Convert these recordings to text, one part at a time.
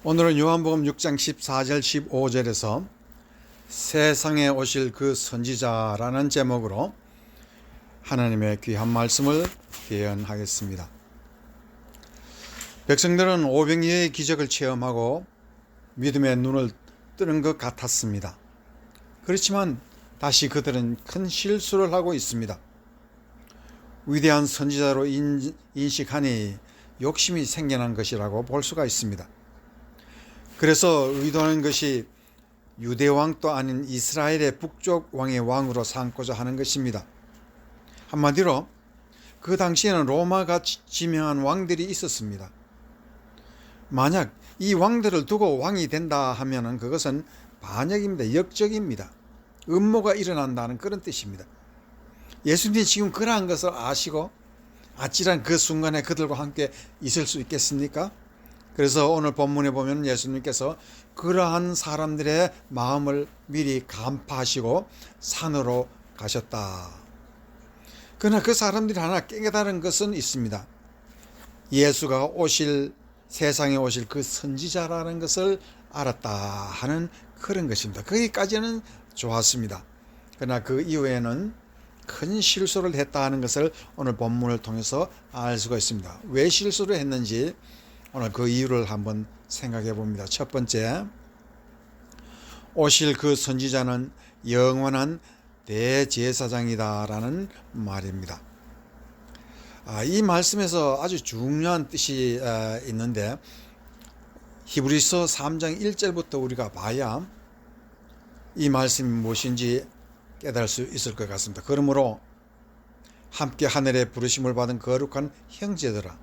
오늘은 요한복음 6장 14절 15절에서 세상에 오실 그 선지자라는 제목으로 하나님의 귀한 말씀을 개연하겠습니다. 백성들은 오병이어의 기적을 체험하고 믿음의 눈을 뜨는 것 같았습니다. 그렇지만 다시 그들은 큰 실수를 하고 있습니다. 위대한 선지자로 인식하니 욕심이 생겨난 것이라고 볼 수가 있습니다. 그래서 의도하는 것이 유대왕도 아닌 이스라엘의 북쪽 왕의 왕으로 삼고자 하는 것입니다. 한마디로 그 당시에는 로마가 지명한 왕들이 있었습니다. 만약 이 왕들을 두고 왕이 된다 하면 그것은 반역입니다. 역적입니다. 음모가 일어난다는 그런 뜻입니다. 예수님이 지금 그러한 것을 아시고 아찔한 그 순간에 그들과 함께 있을 수 있겠습니까? 그래서 오늘 본문에 보면 예수님께서 그러한 사람들의 마음을 미리 간파하시고 산으로 가셨다. 그러나 그 사람들이 하나 깨달은 것은 있습니다. 예수가 세상에 오실 그 선지자라는 것을 알았다 하는 그런 것입니다. 거기까지는 좋았습니다. 그러나 그 이후에는 큰 실수를 했다 하는 것을 오늘 본문을 통해서 알 수가 있습니다. 왜 실수를 했는지 오늘 그 이유를 한번 생각해 봅니다. 첫 번째, 오실 그 선지자는 영원한 대제사장이다라는 말입니다. 이 말씀에서 아주 중요한 뜻이 있는데 히브리서 3장 1절부터 우리가 봐야 이 말씀이 무엇인지 깨달을 수 있을 것 같습니다. 그러므로 함께 하늘에 부르심을 받은 거룩한 형제들아,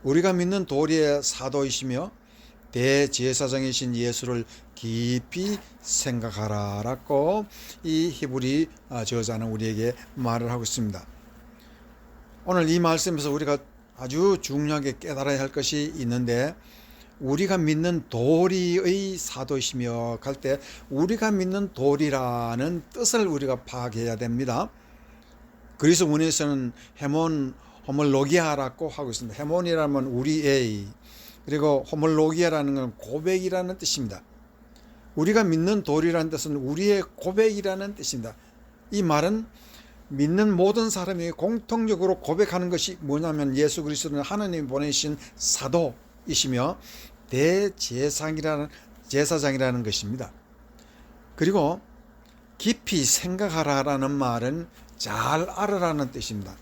우리가 믿는 도리의 사도이시며 대제사장이신 예수를 깊이 생각하라라고 이 히브리 저자는 우리에게 말을 하고 있습니다. 오늘 이 말씀에서 우리가 아주 중요하게 깨달아야 할 것이 있는데, 우리가 믿는 도리의 사도이시며 할 때 우리가 믿는 도리라는 뜻을 우리가 파악해야 됩니다. 그리스 문에서는 호몰로기아라고 하고 있습니다. 헤몬이라면 우리의, 그리고 호몰로기아라는 건 고백이라는 뜻입니다. 우리가 믿는 도리라는 뜻은 우리의 고백이라는 뜻입니다. 이 말은 믿는 모든 사람이 공통적으로 고백하는 것이 뭐냐면 예수 그리스도는 하나님이 보내신 사도이시며 대제사장이라는 것입니다. 그리고 깊이 생각하라라는 말은 잘 알아라는 뜻입니다.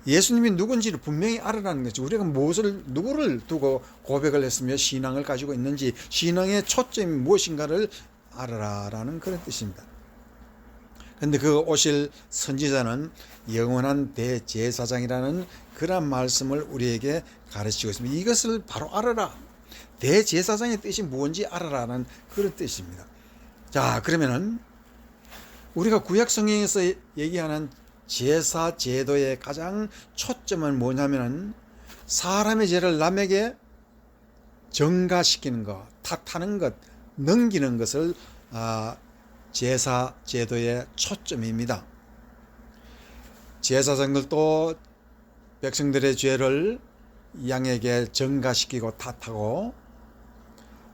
예수님이 누군지를 분명히 알아라는 거죠. 우리가 누구를 두고 고백을 했으며 신앙을 가지고 있는지, 신앙의 초점이 무엇인가를 알아라라는 그런 뜻입니다. 그런데 그 오실 선지자는 영원한 대제사장이라는 그런 말씀을 우리에게 가르치고 있습니다. 이것을 바로 알아라. 대제사장의 뜻이 뭔지 알아라는 그런 뜻입니다. 자, 그러면은 우리가 구약 성경에서 얘기하는 제사 제도의 가장 초점은 뭐냐면은 사람의 죄를 남에게 전가시키는 것, 탓하는 것, 넘기는 것을 제사 제도의 초점입니다. 제사장들도 백성들의 죄를 양에게 전가시키고 탓하고,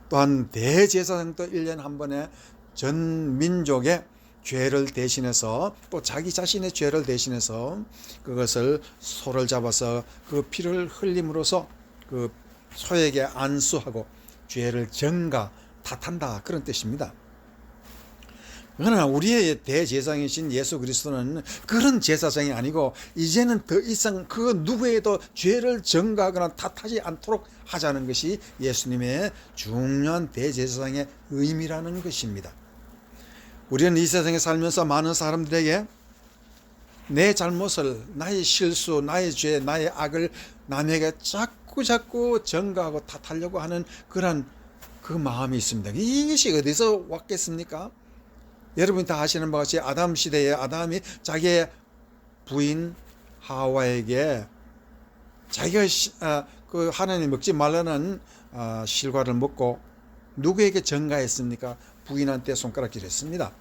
또한 대제사장도 1년 한 번에 전 민족의 죄를 대신해서, 또 자기 자신의 죄를 대신해서 그것을 소를 잡아서 그 피를 흘림으로써 그 소에게 안수하고 죄를 전가 탓한다, 그런 뜻입니다. 그러나 우리의 대제사장이신 예수 그리스도는 그런 제사장이 아니고 이제는 더 이상 그 누구에도 죄를 전가하거나 탓하지 않도록 하자는 것이 예수님의 중요한 대제사장의 의미라는 것입니다. 우리는 이 세상에 살면서 많은 사람들에게 내 잘못을, 나의 실수, 나의 죄, 나의 악을 남에게 자꾸 전가하고 탓하려고 하는 그런 그 마음이 있습니다. 이것이 어디서 왔겠습니까? 여러분이 다 아시는 바와 같이 아담 시대에 아담이 자기의 부인 하와에게 자기가 그 하나님 먹지 말라는 실과를 먹고 누구에게 전가했습니까? 부인한테 손가락질 했습니다.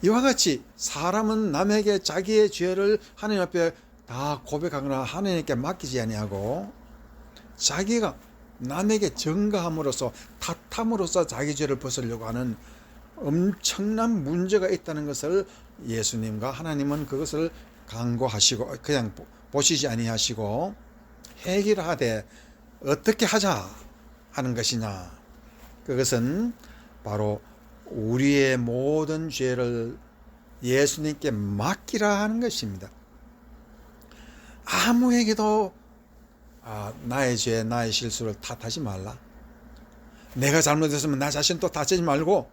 이와 같이 사람은 남에게 자기의 죄를 하나님 앞에 다 고백하거나 하나님께 맡기지 아니하고 자기가 남에게 증거함으로써 탓함으로써 자기 죄를 벗으려고 하는 엄청난 문제가 있다는 것을 예수님과 하나님은 그것을 강구하시고 그냥 보시지 아니하시고 해결하되 어떻게 하자 하는 것이냐. 그것은 바로 우리의 모든 죄를 예수님께 맡기라 하는 것입니다. 아무에게도 나의 죄, 나의 실수를 탓하지 말라. 내가 잘못했으면 나 자신 또 탓하지 말고,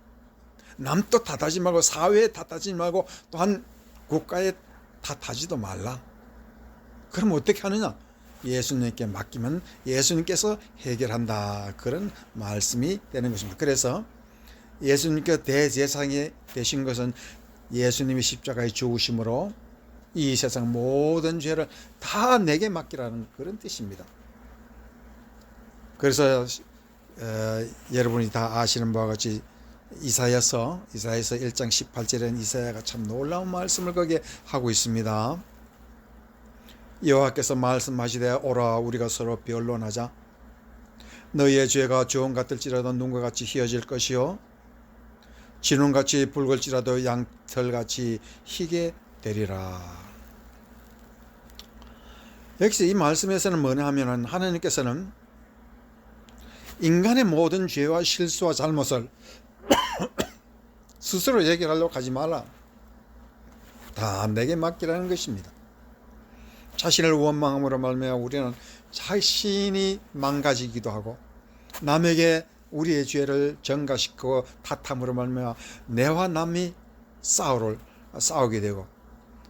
남도 탓하지 말고, 사회에 탓하지 말고, 또한 국가에 탓하지도 말라. 그럼 어떻게 하느냐? 예수님께 맡기면 예수님께서 해결한다. 그런 말씀이 되는 것입니다. 그래서 예수님께 대제사장이 되신 것은 예수님이 십자가에 죽으심으로 이 세상 모든 죄를 다 내게 맡기라는 그런 뜻입니다. 그래서 여러분이 다 아시는 바와 같이 이사야서 1장 18절에는 이사야가 참 놀라운 말씀을 거기에 하고 있습니다. 여호와께서 말씀하시되 오라 우리가 서로 변론하자. 너희의 죄가 주홍 같을지라도 눈과 같이 희어질 것이요 진홍같이 붉을지라도 양털같이 희게 되리라. 여기서 이 말씀에서는 뭐냐 하면은 하나님께서는 인간의 모든 죄와 실수와 잘못을 스스로 해결하려고 하지 말라. 다 내게 맡기라는 것입니다. 자신을 원망함으로 말미암아 우리는 자신이 망가지기도 하고 남에게 우리의 죄를 전가시키고 탓함으로 말미암아 내와 남이 싸우게 되고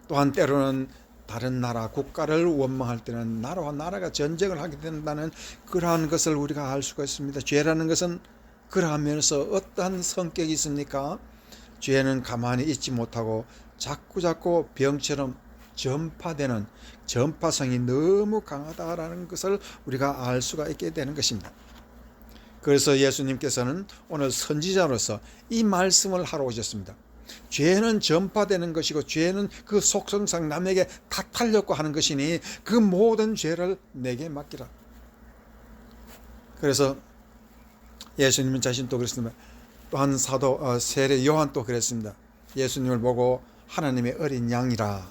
또한 때로는 다른 나라 국가를 원망할 때는 나라와 나라가 전쟁을 하게 된다는 그러한 것을 우리가 알 수가 있습니다. 죄라는 것은 그러한 면에서 어떠한 성격이 있습니까? 죄는 가만히 있지 못하고 자꾸 병처럼 전파되는 전파성이 너무 강하다라는 것을 우리가 알 수가 있게 되는 것입니다. 그래서 예수님께서는 오늘 선지자로서 이 말씀을 하러 오셨습니다. 죄는 전파되는 것이고 죄는 그 속성상 남에게 탓하려고 하는 것이니 그 모든 죄를 내게 맡기라. 그래서 예수님은 자신도 그랬습니다. 또한 사도 세례 요한도 그랬습니다. 예수님을 보고 하나님의 어린 양이라.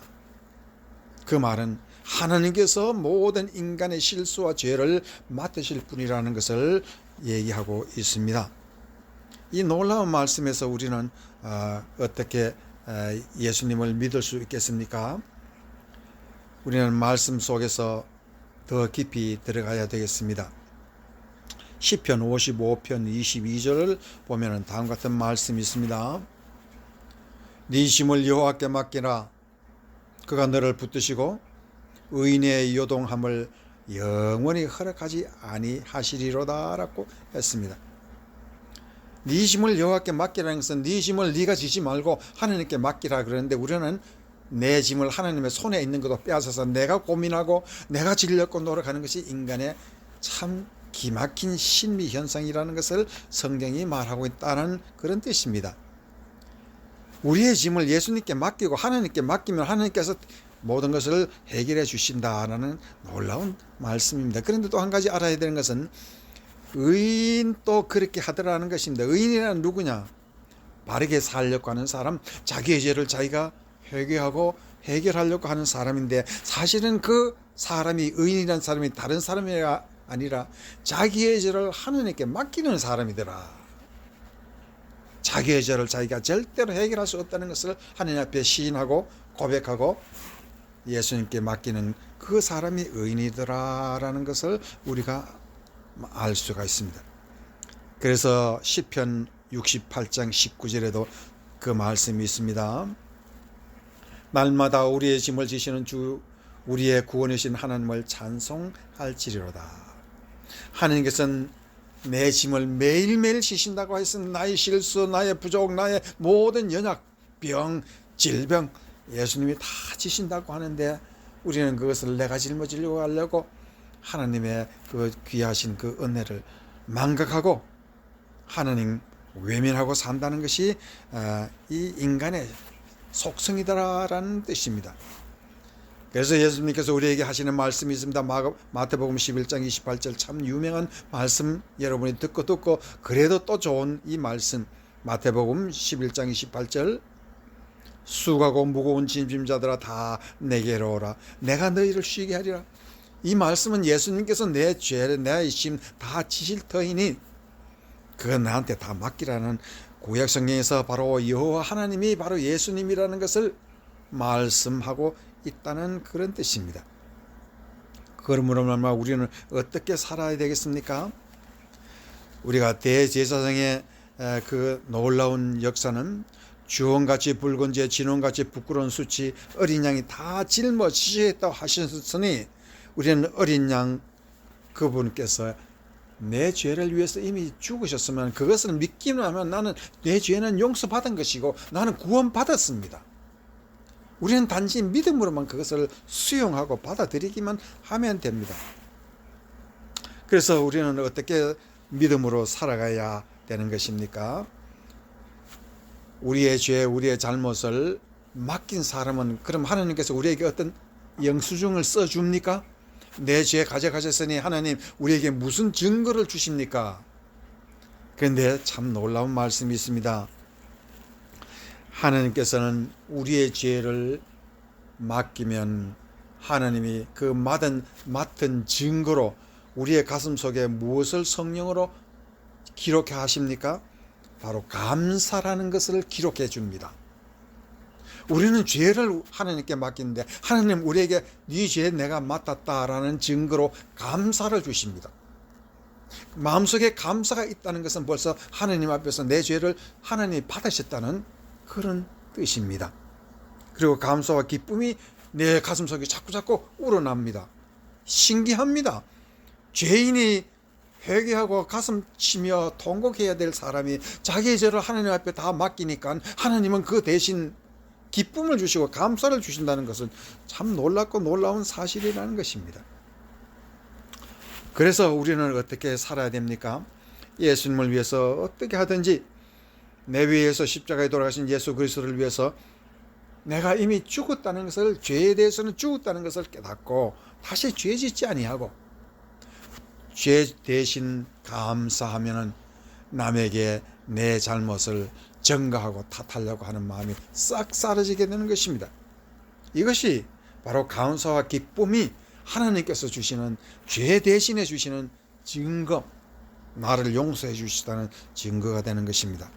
그 말은 하나님께서 모든 인간의 실수와 죄를 맡으실 분이라는 것을 얘기하고 있습니다. 이 놀라운 말씀에서 우리는 어떻게 예수님을 믿을 수 있겠습니까? 우리는 말씀 속에서 더 깊이 들어가야 되겠습니다. 시편 55편 22절을 보면 다음과 같은 말씀이 있습니다. 네 힘을 여호와께 맡기라. 그가 너를 붙드시고 의인의 요동함을 영원히 허락하지 아니하시리로다 라고 했습니다. 네 힘을 여호와께 맡기라는 것은 네 힘을 네가 지지 말고 하나님께 맡기라 그러는데 우리는 내 짐을 하나님의 손에 있는 것도 빼앗아서 내가 고민하고 내가 지려고 노력하는 것이 인간의 참 기막힌 신비 현상이라는 것을 성경이 말하고 있다는 그런 뜻입니다. 우리의 짐을 예수님께 맡기고 하나님께 맡기면 하나님께서 모든 것을 해결해 주신다라는 놀라운 말씀입니다. 그런데 또 한 가지 알아야 되는 것은 의인도 그렇게 하더라는 것입니다. 의인이란 누구냐? 바르게 살려고 하는 사람, 자기의 죄를 자기가 회개하고 해결하려고 하는 사람인데 사실은 그 사람이 의인이라는 사람이 다른 사람이 아니라 자기의 죄를 하나님께 맡기는 사람이더라. 자기의 죄를 자기가 절대로 해결할 수 없다는 것을 하나님 앞에 시인하고 고백하고 예수님께 맡기는 그 사람이 의인이더라라는 것을 우리가 알 수가 있습니다. 그래서 시편 68장 19절에도 그 말씀이 있습니다. 날마다 우리의 짐을 지시는 주 우리의 구원이신 하나님을 찬송할지리로다. 하나님께서는 내 짐을 매일매일 지신다고 했습니다. 나의 실수, 나의 부족, 나의 모든 연약, 병, 질병 예수님이 다 지신다고 하는데 우리는 그것을 내가 짊어지려고 하려고 하나님의 그 귀하신 그 은혜를 망각하고 하나님 외면하고 산다는 것이 이 인간의 속성이다라는 뜻입니다. 그래서 예수님께서 우리에게 하시는 말씀이 있습니다. 마태복음 11장 28절 참 유명한 말씀, 여러분이 듣고 그래도 또 좋은 이 말씀, 마태복음 11장 28절 수고하고 무거운 짐짐자들아 다 내게로 오라 내가 너희를 쉬게 하리라. 이 말씀은 예수님께서 내 죄를 내 의심 다 지실 터이니 그거 나한테 다 맡기라는 구약 성경에서 바로 여호와 하나님이 바로 예수님이라는 것을 말씀하고 있다는 그런 뜻입니다. 그러므로 말마 우리는 어떻게 살아야 되겠습니까? 우리가 대제사장의 그 놀라운 역사는 주홍같이 붉은 재 진홍같이 부끄러운 수치 어린 양이 다 짊어지셨다고 하셨으니 우리는 어린 양 그분께서 내 죄를 위해서 이미 죽으셨으면 그것을 믿기만 하면 나는 내 죄는 용서받은 것이고 나는 구원받았습니다. 우리는 단지 믿음으로만 그것을 수용하고 받아들이기만 하면 됩니다. 그래서 우리는 어떻게 믿음으로 살아가야 되는 것입니까? 우리의 죄, 우리의 잘못을 맡긴 사람은 그럼 하나님께서 우리에게 어떤 영수증을 써줍니까? 내 죄 가져가셨으니 하나님 우리에게 무슨 증거를 주십니까? 그런데 참 놀라운 말씀이 있습니다. 하나님께서는 우리의 죄를 맡기면 하나님이 그 맡은 증거로 우리의 가슴 속에 무엇을 성령으로 기록해 하십니까? 바로 감사라는 것을 기록해 줍니다. 우리는 죄를 하나님께 맡기는데 하나님 우리에게 네 죄 내가 맡았다라는 증거로 감사를 주십니다. 마음속에 감사가 있다는 것은 벌써 하나님 앞에서 내 죄를 하나님이 받으셨다는 그런 뜻입니다. 그리고 감사와 기쁨이 내 가슴속에 자꾸자꾸 우러납니다. 신기합니다. 죄인이 회개하고 가슴 치며 통곡해야 될 사람이 자기의 죄를 하나님 앞에 다 맡기니까 하나님은 그 대신 기쁨을 주시고 감사를 주신다는 것은 참 놀랍고 놀라운 사실이라는 것입니다. 그래서 우리는 어떻게 살아야 됩니까? 예수님을 위해서 어떻게 하든지 내 위해서 십자가에 돌아가신 예수 그리스도를 위해서 내가 이미 죽었다는 것을, 죄에 대해서는 죽었다는 것을 깨닫고 다시 죄 짓지 아니하고 죄 대신 감사하면은 남에게 내 잘못을 전가하고 탓하려고 하는 마음이 싹 사라지게 되는 것입니다. 이것이 바로 감사와 기쁨이 하나님께서 주시는, 죄 대신해 주시는 증거, 나를 용서해 주시다는 증거가 되는 것입니다.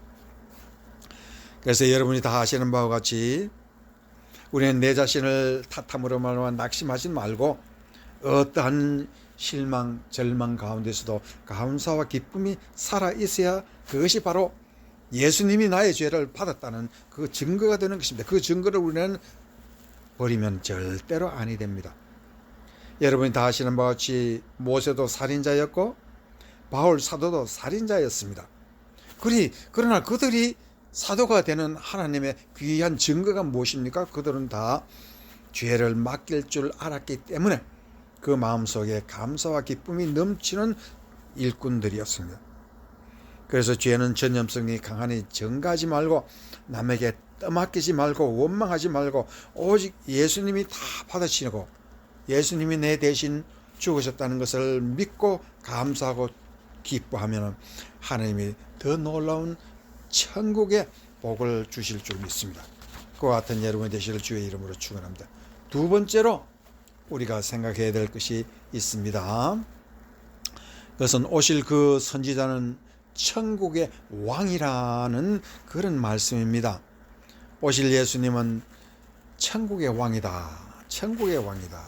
그래서 여러분이 다 아시는 바와 같이 우리는 내 자신을 탓함으로 말미암아 낙심하지 말고 어떠한 실망, 절망 가운데서도 감사와 기쁨이 살아있어야 그것이 바로 예수님이 나의 죄를 받았다는 그 증거가 되는 것입니다. 그 증거를 우리는 버리면 절대로 아니 됩니다. 여러분이 다 아시는 바와 같이 모세도 살인자였고 바울 사도도 살인자였습니다. 그러나 그들이 사도가 되는 하나님의 귀한 증거가 무엇입니까? 그들은 다 죄를 맡길 줄 알았기 때문에 그 마음속에 감사와 기쁨이 넘치는 일꾼들이었습니다. 그래서 죄는 전염성이 강하니 전가하지 말고 남에게 떠맡기지 말고 원망하지 말고 오직 예수님이 다 받아치고 예수님이 내 대신 죽으셨다는 것을 믿고 감사하고 기뻐하면 하나님이 더 놀라운 천국의 복을 주실 줄 믿습니다. 그와 같은 여러분이 되시길 주의 이름으로 축원합니다. 두 번째로 우리가 생각해야 될 것이 있습니다. 그것은 오실 그 선지자는 천국의 왕이라는 그런 말씀입니다. 오실 예수님은 천국의 왕이다. 천국의 왕이다.